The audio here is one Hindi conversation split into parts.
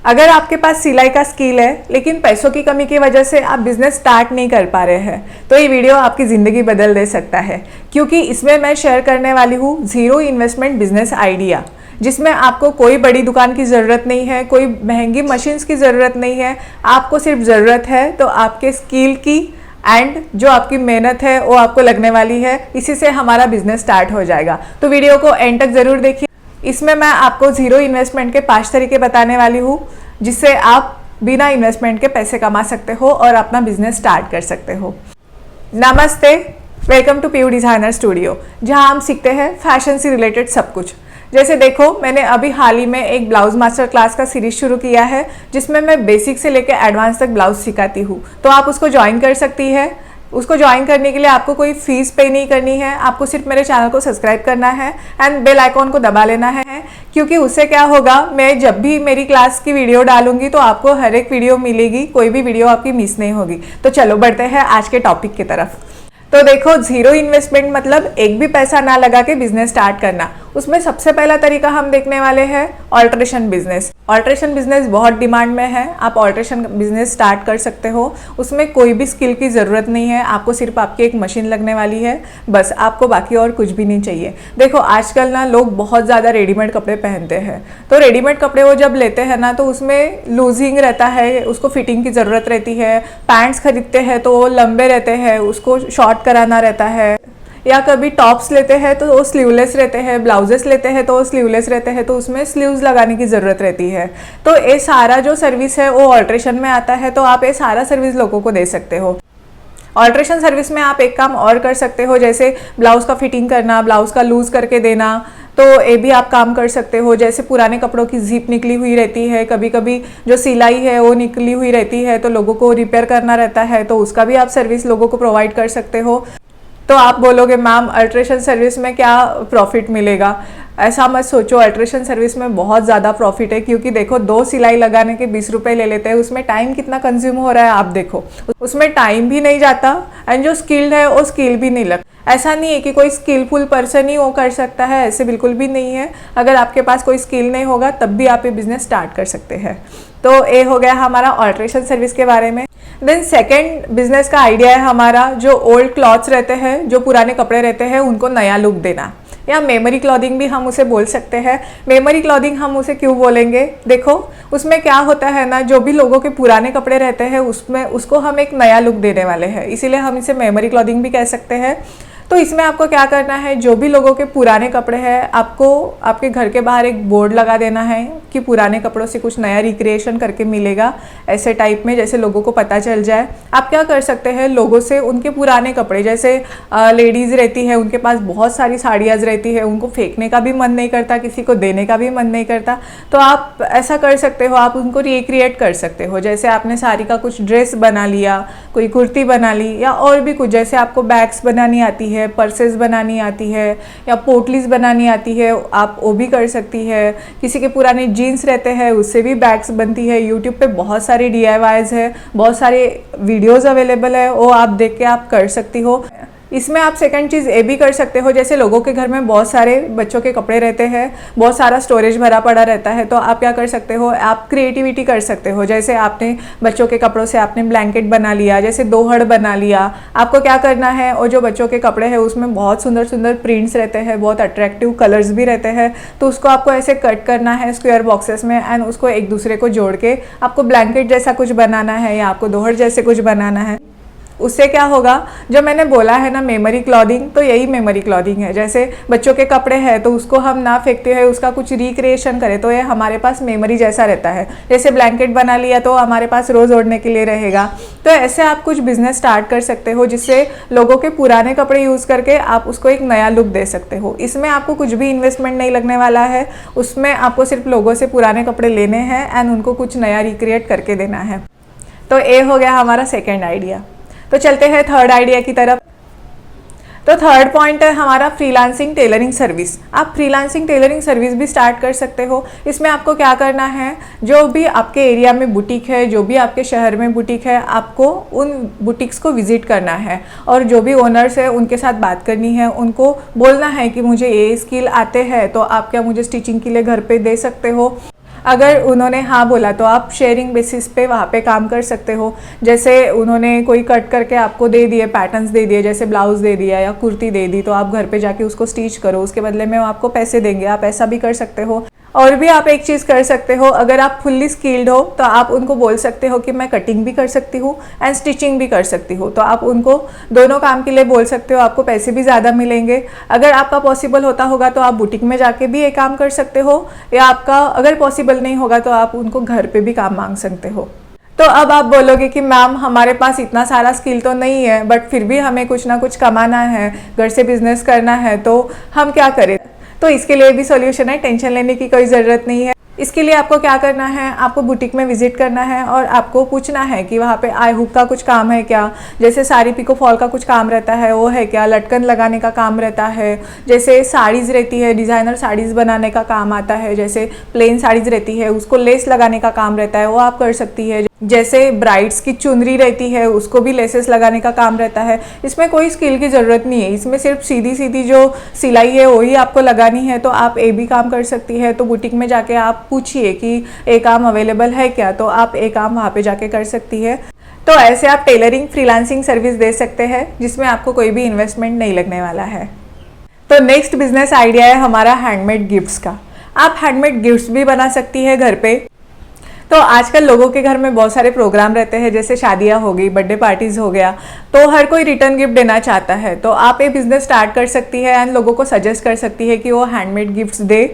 अगर आपके पास सिलाई का स्किल है लेकिन पैसों की कमी की वजह से आप बिजनेस स्टार्ट नहीं कर पा रहे हैं तो ये वीडियो आपकी ज़िंदगी बदल दे सकता है, क्योंकि इसमें मैं शेयर करने वाली हूँ ज़ीरो इन्वेस्टमेंट बिजनेस आइडिया, जिसमें आपको कोई बड़ी दुकान की ज़रूरत नहीं है, कोई महंगी मशीन्स की ज़रूरत नहीं है। आपको सिर्फ ज़रूरत है तो आपके स्किल की एंड जो आपकी मेहनत है वो आपको लगने वाली है। इसी से हमारा बिजनेस स्टार्ट हो जाएगा। तो वीडियो को एंड तक ज़रूर देखिए। इसमें मैं आपको ज़ीरो इन्वेस्टमेंट के 5 तरीके बताने वाली हूँ जिससे आप बिना इन्वेस्टमेंट के पैसे कमा सकते हो और अपना बिजनेस स्टार्ट कर सकते हो। नमस्ते, welcome to PU designer studio, जहाँ हम सीखते हैं फैशन से रिलेटेड सब कुछ। जैसे देखो, मैंने अभी हाल ही में एक ब्लाउज मास्टर क्लास का सीरीज शुरू किया है जिसमें मैं बेसिक से लेकर एडवांस तक ब्लाउज सिखाती हूँ, तो आप उसको ज्वाइन कर सकती है। उसको ज्वाइन करने के लिए आपको कोई फीस पे नहीं करनी है, आपको सिर्फ मेरे चैनल को सब्सक्राइब करना है एंड बेल आइकॉन को दबा लेना है, क्योंकि उससे क्या होगा, मैं जब भी मेरी क्लास की वीडियो डालूंगी तो आपको हर एक वीडियो मिलेगी, कोई भी वीडियो आपकी मिस नहीं होगी। तो चलो बढ़ते हैं आज के टॉपिक की तरफ। तो देखो, ज़ीरो इन्वेस्टमेंट मतलब एक भी पैसा ना लगा के बिजनेस स्टार्ट करना। उसमें सबसे पहला तरीका हम देखने वाले हैं ऑल्ट्रेशन बिजनेस। ऑल्ट्रेशन बिजनेस बहुत डिमांड में है। आप ऑल्ट्रेशन बिजनेस स्टार्ट कर सकते हो। उसमें कोई भी स्किल की ज़रूरत नहीं है, आपको सिर्फ आपकी एक मशीन लगने वाली है, बस आपको बाकी और कुछ भी नहीं चाहिए। देखो, आजकल ना लोग बहुत ज़्यादा रेडीमेड कपड़े पहनते हैं, तो रेडीमेड कपड़े वो जब लेते हैं ना तो उसमें लूजिंग रहता है, उसको फिटिंग की ज़रूरत रहती है। पैंट्स खरीदते हैं तो वो लंबे रहते हैं, उसको शॉर्ट कराना रहता है। या कभी टॉप्स लेते हैं तो वो स्लीवलेस रहते हैं, ब्लाउजेस लेते हैं तो वो स्लीवलेस रहते हैं, तो उसमें स्लीव्स लगाने की ज़रूरत रहती है। तो ये सारा जो सर्विस है वो ऑल्ट्रेशन में आता है, तो आप ये सारा सर्विस लोगों को दे सकते हो। ऑल्ट्रेशन सर्विस में आप एक काम और कर सकते हो, जैसे ब्लाउज़ का फिटिंग करना, ब्लाउज़ का लूज़ करके देना, तो ये भी आप काम कर सकते हो। जैसे पुराने कपड़ों की जिप निकली हुई रहती है, कभी कभी जो सिलाई है वो निकली हुई रहती है, तो लोगों को रिपेयर करना रहता है, तो उसका भी आप सर्विस लोगों को प्रोवाइड कर सकते हो। तो आप बोलोगे मैम अल्ट्रेशन सर्विस में क्या प्रॉफिट मिलेगा? ऐसा मत सोचो, अल्ट्रेशन सर्विस में बहुत ज़्यादा प्रॉफिट है, क्योंकि देखो 2 सिलाई लगाने के 20 रुपये ले लेते हैं, उसमें टाइम कितना कंज्यूम हो रहा है आप देखो। उसमें टाइम भी नहीं जाता एंड जो स्किल्ड है वो स्किल भी नहीं लगता। ऐसा नहीं है कि कोई स्किलफुल पर्सन ही वो कर सकता है, ऐसे बिल्कुल भी नहीं है। अगर आपके पास कोई स्किल नहीं होगा तब भी आप ये बिजनेस स्टार्ट कर सकते हैं। तो ये हो गया हमारा ऑल्ट्रेशन सर्विस के बारे में। देन सेकेंड बिजनेस का आइडिया है हमारा, जो ओल्ड क्लॉथ्स रहते हैं, जो पुराने कपड़े रहते हैं, उनको नया लुक देना, या मेमोरी क्लॉथिंग भी हम उसे बोल सकते हैं। मेमोरी क्लॉथिंग हम उसे क्यों बोलेंगे? देखो, उसमें क्या होता है ना, जो भी लोगों के पुराने कपड़े रहते हैं उसमें उसको हम एक नया लुक देने वाले हैं, इसीलिए हम इसे मेमोरी क्लॉथिंग भी कह सकते हैं। तो इसमें आपको क्या करना है, जो भी लोगों के पुराने कपड़े हैं, आपको आपके घर के बाहर एक बोर्ड लगा देना है कि पुराने कपड़ों से कुछ नया रिक्रिएशन करके मिलेगा, ऐसे टाइप में, जैसे लोगों को पता चल जाए। आप क्या कर सकते हैं, लोगों से उनके पुराने कपड़े, जैसे लेडीज़ रहती है, उनके पास बहुत सारी साड़ियाँ रहती है, उनको फेंकने का भी मन नहीं करता, किसी को देने का भी मन नहीं करता, तो आप ऐसा कर सकते हो, आप उनको रिक्रिएट कर सकते हो। जैसे आपने साड़ी का कुछ ड्रेस बना लिया, कोई कुर्ती बना ली, या और भी कुछ, जैसे आपको बैग्स बनानी आती है, पर्सेस बनानी आती है, या पोटलीज बनानी आती है, आप वो भी कर सकती है। किसी के पुराने जीन्स रहते हैं, उससे भी बैग्स बनती है। यूट्यूब पे बहुत सारी DIYs है, बहुत सारे वीडियोस अवेलेबल है, वो आप देख के आप कर सकती हो। इसमें आप सेकंड चीज़ ये भी कर सकते हो, जैसे लोगों के घर में बहुत सारे बच्चों के कपड़े रहते हैं, बहुत सारा स्टोरेज भरा पड़ा रहता है, तो आप क्या कर सकते हो, आप क्रिएटिविटी कर सकते हो। जैसे आपने बच्चों के कपड़ों से आपने ब्लैंकेट बना लिया, जैसे दोहड़ बना लिया। आपको क्या करना है, और जो बच्चों के कपड़े हैं उसमें बहुत सुंदर सुंदर प्रिंट्स रहते हैं, बहुत अट्रैक्टिव कलर्स भी रहते हैं, तो उसको आपको ऐसे कट करना है स्क्वायर बॉक्सेस में एंड उसको एक दूसरे को जोड़ के आपको ब्लैंकेट जैसा कुछ बनाना है, या आपको दोहड़ जैसे कुछ बनाना है। उससे क्या होगा, जो मैंने बोला है ना मेमोरी क्लॉथिंग, तो यही मेमोरी क्लॉथिंग है। जैसे बच्चों के कपड़े हैं तो उसको हम ना फेंकते हैं, उसका कुछ रिक्रिएशन करें, तो ये हमारे पास मेमोरी जैसा रहता है। जैसे ब्लैंकेट बना लिया तो हमारे पास रोज़ ओढ़ने के लिए रहेगा। तो ऐसे आप कुछ बिजनेस स्टार्ट कर सकते हो, जिससे लोगों के पुराने कपड़े यूज़ करके आप उसको एक नया लुक दे सकते हो। इसमें आपको कुछ भी इन्वेस्टमेंट नहीं लगने वाला है, उसमें आपको सिर्फ लोगों से पुराने कपड़े लेने हैं एंड उनको कुछ नया रिक्रिएट करके देना है। तो ये हो गया हमारा सेकेंड आइडिया। तो चलते हैं थर्ड आइडिया की तरफ। तो थर्ड पॉइंट है हमारा फ्रीलांसिंग टेलरिंग सर्विस। आप फ्रीलांसिंग टेलरिंग सर्विस भी स्टार्ट कर सकते हो। इसमें आपको क्या करना है, जो भी आपके एरिया में बुटीक है, जो भी आपके शहर में बुटीक है, आपको उन बुटीक्स को विजिट करना है और जो भी ओनर्स है उनके साथ बात करनी है। उनको बोलना है कि मुझे ये स्किल आते हैं, तो आप क्या मुझे स्टिचिंग के लिए घर पे दे सकते हो। अगर उन्होंने हाँ बोला तो आप शेयरिंग बेसिस पे वहाँ पे काम कर सकते हो। जैसे उन्होंने कोई कट करके आपको दे दिए, पैटर्न्स दे दिए, जैसे ब्लाउज दे दिया या कुर्ती दे दी, तो आप घर पे जाके उसको स्टिच करो, उसके बदले में वो आपको पैसे देंगे, आप ऐसा भी कर सकते हो। और भी आप एक चीज़ कर सकते हो, अगर आप फुल्ली स्किल्ड हो तो आप उनको बोल सकते हो कि मैं कटिंग भी कर सकती हूँ एंड स्टिचिंग भी कर सकती हूँ, तो आप उनको दोनों काम के लिए बोल सकते हो, आपको पैसे भी ज़्यादा मिलेंगे। अगर आपका पॉसिबल होता होगा तो आप बुटीक में जाके भी ये काम कर सकते हो, या आपका अगर पॉसिबल नहीं होगा तो आप उनको घर पे भी काम मांग सकते हो। तो अब आप बोलोगे कि मैम हमारे पास इतना सारा स्किल तो नहीं है, बट फिर भी हमें कुछ ना कुछ कमाना है, घर से बिजनेस करना है, तो हम क्या करें? तो इसके लिए भी सॉल्यूशन है, टेंशन लेने की कोई ज़रूरत नहीं है। इसके लिए आपको क्या करना है, आपको बुटीक में विजिट करना है और आपको पूछना है कि वहाँ पे आई हुक का कुछ काम है क्या, जैसे साड़ी पिको फॉल का कुछ काम रहता है वो है क्या, लटकन लगाने का काम रहता है, जैसे साड़ीज़ रहती है डिज़ाइनर साड़ीज़ बनाने का काम आता है, जैसे प्लेन साड़ीज़ रहती है उसको लेस लगाने का काम रहता है वो आप कर सकती है, जैसे ब्राइड्स की चुनरी रहती है उसको भी लेसेस लगाने का काम रहता है। इसमें कोई स्किल की ज़रूरत नहीं है, इसमें सिर्फ सीधी सीधी जो सिलाई है वही आपको लगानी है, तो आप ये भी काम कर सकती है। तो बुटीक में जाके आप पूछिए कि ये काम अवेलेबल है क्या, तो आप ये काम वहाँ पे जाके कर सकती है। तो ऐसे आप टेलरिंग फ्रीलांसिंग सर्विस दे सकते हैं जिसमें आपको कोई भी इन्वेस्टमेंट नहीं लगने वाला है। तो नेक्स्ट बिजनेस आइडिया है हमारा हैंडमेड गिफ्ट्स का। आप हैंडमेड गिफ्ट्स भी बना सकती है घर पे। तो आजकल लोगों के घर में बहुत सारे प्रोग्राम रहते हैं, जैसे शादियां हो गई, बर्थडे पार्टीज हो गया, तो हर कोई रिटर्न गिफ्ट देना चाहता है, तो आप ये बिजनेस स्टार्ट कर सकती है एंड लोगों को सजेस्ट कर सकती है कि वो हैंडमेड गिफ्ट्स दे।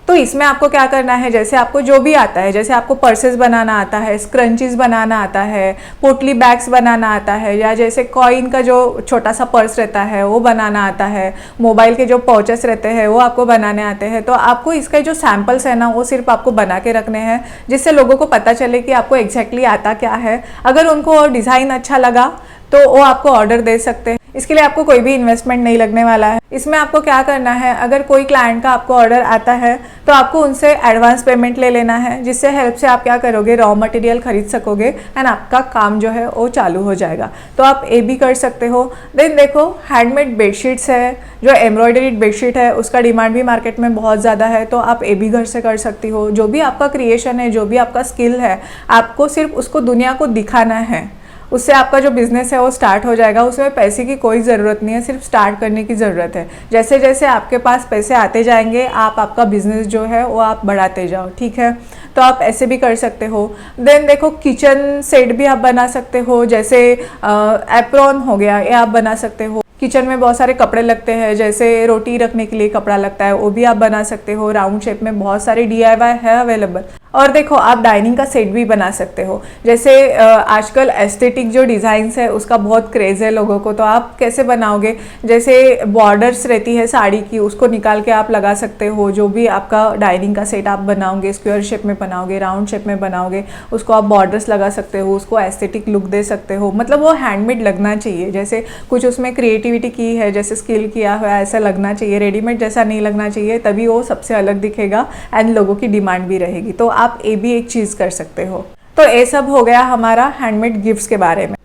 तो इसमें आपको क्या करना है, जैसे आपको जो भी आता है, जैसे आपको पर्सेस बनाना आता है, स्क्रंचीज बनाना आता है, पोटली बैग्स बनाना आता है, या जैसे कॉइन का जो छोटा सा पर्स रहता है वो बनाना आता है, मोबाइल के जो पाउचेस रहते हैं वो आपको बनाने आते हैं, तो आपको इसका जो सैम्पल्स है ना वो सिर्फ आपको बना के रखने हैं, जिससे लोगों को पता चले कि आपको एग्जैक्टली आता क्या है। अगर उनको डिज़ाइन अच्छा लगा तो वो आपको ऑर्डर दे सकते हैं। इसके लिए आपको कोई भी इन्वेस्टमेंट नहीं लगने वाला है। इसमें आपको क्या करना है, अगर कोई क्लाइंट का आपको ऑर्डर आता है तो आपको उनसे एडवांस पेमेंट ले लेना है, जिससे हेल्प से आप क्या करोगे, रॉ मटेरियल खरीद सकोगे एंड आपका काम जो है वो चालू हो जाएगा। तो आप ये भी कर सकते हो। देन देखो, हैंडमेड बेडशीट्स है, जो एम्ब्रॉयडरीड बेडशीट है उसका डिमांड भी मार्केट में बहुत ज़्यादा है, तो आप ये भी घर से कर सकती हो। जो भी आपका क्रिएशन है, जो भी आपका स्किल है, आपको सिर्फ उसको दुनिया को दिखाना है, उससे आपका जो बिज़नेस है वो स्टार्ट हो जाएगा। उसमें पैसे की कोई ज़रूरत नहीं है, सिर्फ स्टार्ट करने की ज़रूरत है। जैसे जैसे आपके पास पैसे आते जाएंगे आप आपका बिज़नेस जो है वो आप बढ़ाते जाओ, ठीक है। तो आप ऐसे भी कर सकते हो। देन देखो, किचन सेट भी आप बना सकते हो, जैसे एप्रॉन हो गया, ये आप बना सकते हो। किचन में बहुत सारे कपड़े लगते हैं, जैसे रोटी रखने के लिए कपड़ा लगता है, वो भी आप बना सकते हो। राउंड शेप में बहुत सारे DIY है अवेलेबल। और देखो, आप डाइनिंग का सेट भी बना सकते हो। जैसे आजकल एस्थेटिक जो डिज़ाइंस है उसका बहुत क्रेज़ है लोगों को, तो आप कैसे बनाओगे, जैसे बॉर्डर्स रहती है साड़ी की, उसको निकाल के आप लगा सकते हो। जो भी आपका डाइनिंग का सेट आप बनाओगे, स्क्वायर शेप में बनाओगे, राउंड शेप में बनाओगे, उसको आप बॉर्डर्स लगा सकते हो, उसको एस्थेटिक लुक दे सकते हो। मतलब वो हैंडमेड लगना चाहिए, जैसे कुछ उसमें क्रिएटिविटी की है, जैसे स्किल किया हुआ है, ऐसा लगना चाहिए, रेडीमेड जैसा नहीं लगना चाहिए, तभी वो सबसे अलग दिखेगा एंड लोगों की डिमांड भी रहेगी। तो आप ये भी एक चीज़ कर सकते हो। तो ये सब हो गया हमारा हैंडमेड गिफ्ट्स के बारे में।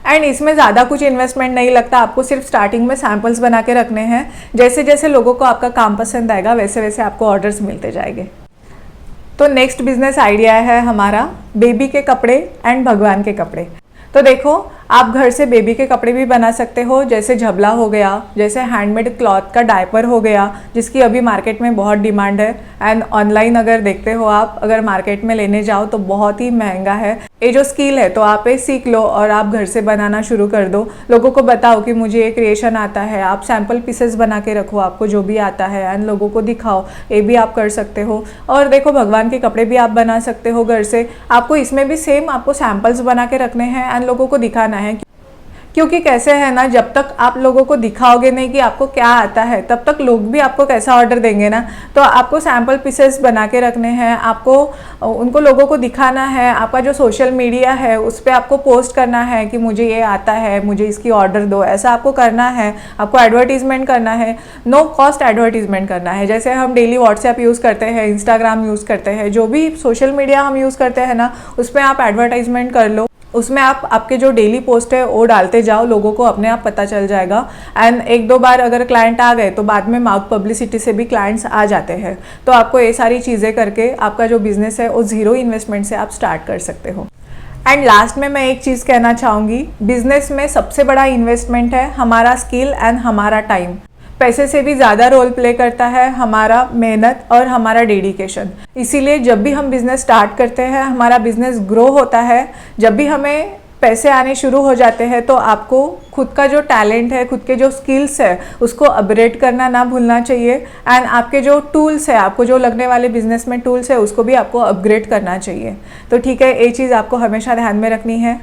एंड इसमें ज़्यादा कुछ इन्वेस्टमेंट नहीं लगता, आपको सिर्फ स्टार्टिंग में सैम्पल्स बना के रखने हैं। जैसे जैसे लोगों को आपका काम पसंद आएगा वैसे वैसे आपको ऑर्डर्स मिलते जाएंगे। तो नेक्स्ट बिजनेस आइडिया है हमारा बेबी के कपड़े एंड भगवान के कपड़े। तो देखो, आप घर से बेबी के कपड़े भी बना सकते हो, जैसे झबला हो गया, जैसे हैंडमेड क्लॉथ का डायपर हो गया, जिसकी अभी मार्केट में बहुत डिमांड है। एंड ऑनलाइन अगर देखते हो आप, अगर मार्केट में लेने जाओ तो बहुत ही महंगा है। ये जो स्किल है तो आप ये सीख लो और आप घर से बनाना शुरू कर दो। लोगों को बताओ कि मुझे ये क्रिएशन आता है, आप सैम्पल पीसेस बना के रखो आपको जो भी आता है एंड लोगों को दिखाओ, ये भी आप कर सकते हो। और देखो, भगवान के कपड़े भी आप बना सकते हो घर से। आपको इसमें भी सेम आपको सैम्पल्स बना के रखने हैं एंड लोगों को दिखाना है, क्योंकि कैसे है ना, जब तक आप लोगों को दिखाओगे नहीं कि आपको क्या आता है, तब तक लोग भी आपको कैसा ऑर्डर देंगे ना। तो आपको सैम्पल पीसेस बना के रखने हैं, आपको उनको लोगों को दिखाना है। आपका जो सोशल मीडिया है उस पर आपको पोस्ट करना है कि मुझे ये आता है, मुझे इसकी ऑर्डर दो, ऐसा आपको करना है। आपको एडवर्टीजमेंट करना है, नो कॉस्ट एडवर्टीजमेंट करना है। जैसे हम डेली व्हाट्सएप यूज़ करते हैं, इंस्टाग्राम यूज़ करते हैं, जो भी सोशल मीडिया हम यूज़ करते हैं ना, उस पर आप एडवर्टाइजमेंट कर लो। उसमें आप आपके जो डेली पोस्ट है वो डालते जाओ, लोगों को अपने आप पता चल जाएगा। एंड एक दो बार अगर क्लाइंट आ गए तो बाद में माउथ पब्लिसिटी से भी क्लाइंट्स आ जाते हैं। तो आपको ये सारी चीज़ें करके आपका जो बिजनेस है वो ज़ीरो इन्वेस्टमेंट से आप स्टार्ट कर सकते हो। एंड लास्ट में मैं एक चीज़ कहना चाहूँगी, बिजनेस में सबसे बड़ा इन्वेस्टमेंट है हमारा स्किल एंड हमारा टाइम। पैसे से भी ज़्यादा रोल प्ले करता है हमारा मेहनत और हमारा डेडिकेशन। इसीलिए जब भी हम बिज़नेस स्टार्ट करते हैं, हमारा बिज़नेस ग्रो होता है, जब भी हमें पैसे आने शुरू हो जाते हैं, तो आपको खुद का जो टैलेंट है, खुद के जो स्किल्स है, उसको अपग्रेड करना ना भूलना चाहिए। एंड आपके जो टूल्स है, आपको जो लगने वाले बिजनेस में टूल्स है, उसको भी आपको अपग्रेड करना चाहिए। तो ठीक है, ये चीज़ आपको हमेशा ध्यान में रखनी है।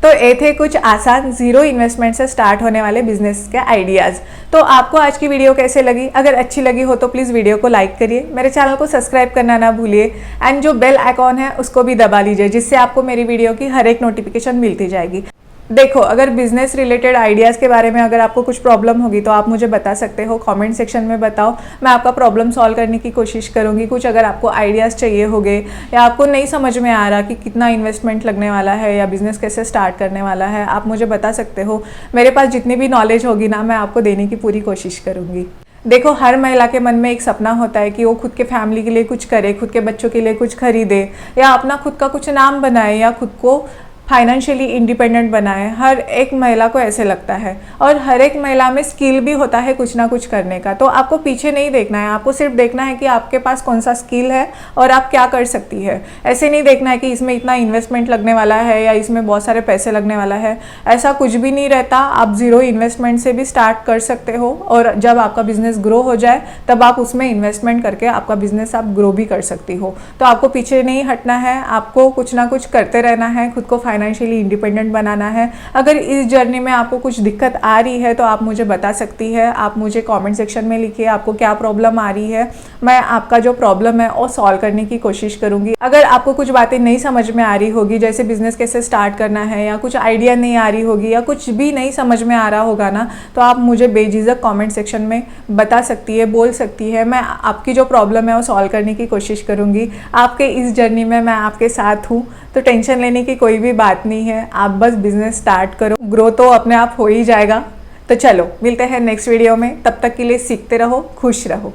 तो ये थे कुछ आसान ज़ीरो इन्वेस्टमेंट से स्टार्ट होने वाले बिजनेस के आइडियाज़। तो आपको आज की वीडियो कैसे लगी? अगर अच्छी लगी हो तो प्लीज़ वीडियो को लाइक करिए, मेरे चैनल को सब्सक्राइब करना ना भूलिए, एंड जो बेल आइकॉन है उसको भी दबा लीजिए, जिससे आपको मेरी वीडियो की हर एक नोटिफिकेशन मिलती जाएगी। देखो, अगर बिजनेस रिलेटेड आइडियाज़ के बारे में अगर आपको कुछ प्रॉब्लम होगी तो आप मुझे बता सकते हो, कमेंट सेक्शन में बताओ, मैं आपका प्रॉब्लम सॉल्व करने की कोशिश करूँगी। कुछ अगर आपको आइडियाज़ चाहिए होंगे या आपको नहीं समझ में आ रहा कि कितना इन्वेस्टमेंट लगने वाला है या बिज़नेस कैसे स्टार्ट करने वाला है, आप मुझे बता सकते हो। मेरे पास जितनी भी नॉलेज होगी ना, मैं आपको देने की पूरी कोशिश करूँगी। देखो, हर महिला के मन में एक सपना होता है कि वो खुद के फैमिली के लिए कुछ करे, खुद के बच्चों के लिए कुछ खरीदे, या अपना खुद का कुछ नाम बनाए, या खुद को फाइनेंशियली इंडिपेंडेंट बनाए। हर एक महिला को ऐसे लगता है, और हर एक महिला में स्किल भी होता है कुछ ना कुछ करने का। तो आपको पीछे नहीं देखना है, आपको सिर्फ देखना है कि आपके पास कौन सा स्किल है और आप क्या कर सकती है। ऐसे नहीं देखना है कि इसमें इतना इन्वेस्टमेंट लगने वाला है या इसमें बहुत सारे पैसे लगने वाला है, ऐसा कुछ भी नहीं रहता। आप ज़ीरो इन्वेस्टमेंट से भी स्टार्ट कर सकते हो, और जब आपका बिजनेस ग्रो हो जाए तब आप उसमें इन्वेस्टमेंट करके आपका बिजनेस आप ग्रो भी कर सकती हो। तो आपको पीछे नहीं हटना है, आपको कुछ ना कुछ करते रहना है, खुद को फाइनेंशियली इंडिपेंडेंट बनाना है। अगर इस जर्नी में आपको कुछ दिक्कत आ रही है तो आप मुझे बता सकती है, आप मुझे कमेंट सेक्शन में लिखिए आपको क्या प्रॉब्लम आ रही है। मैं आपका जो प्रॉब्लम है वो सॉल्व करने की कोशिश करूंगी। अगर आपको कुछ बातें नहीं समझ में आ रही होगी, जैसे बिजनेस कैसे स्टार्ट करना है, या कुछ आइडिया नहीं आ रही होगी, या कुछ भी नहीं समझ में आ रहा होगा ना, तो आप मुझे बेझिझक कमेंट सेक्शन में बता सकती है, बोल सकती है। मैं आपकी जो प्रॉब्लम है वो सॉल्व करने की कोशिश करूंगी। आपके इस जर्नी में मैं आपके साथ हूँ, तो टेंशन लेने की कोई भी बात नहीं है। आप बस बिजनेस स्टार्ट करो, ग्रो तो अपने आप हो ही जाएगा। तो चलो मिलते हैं नेक्स्ट वीडियो में, तब तक के लिए सीखते रहो, खुश रहो।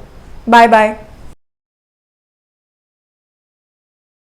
Bye bye.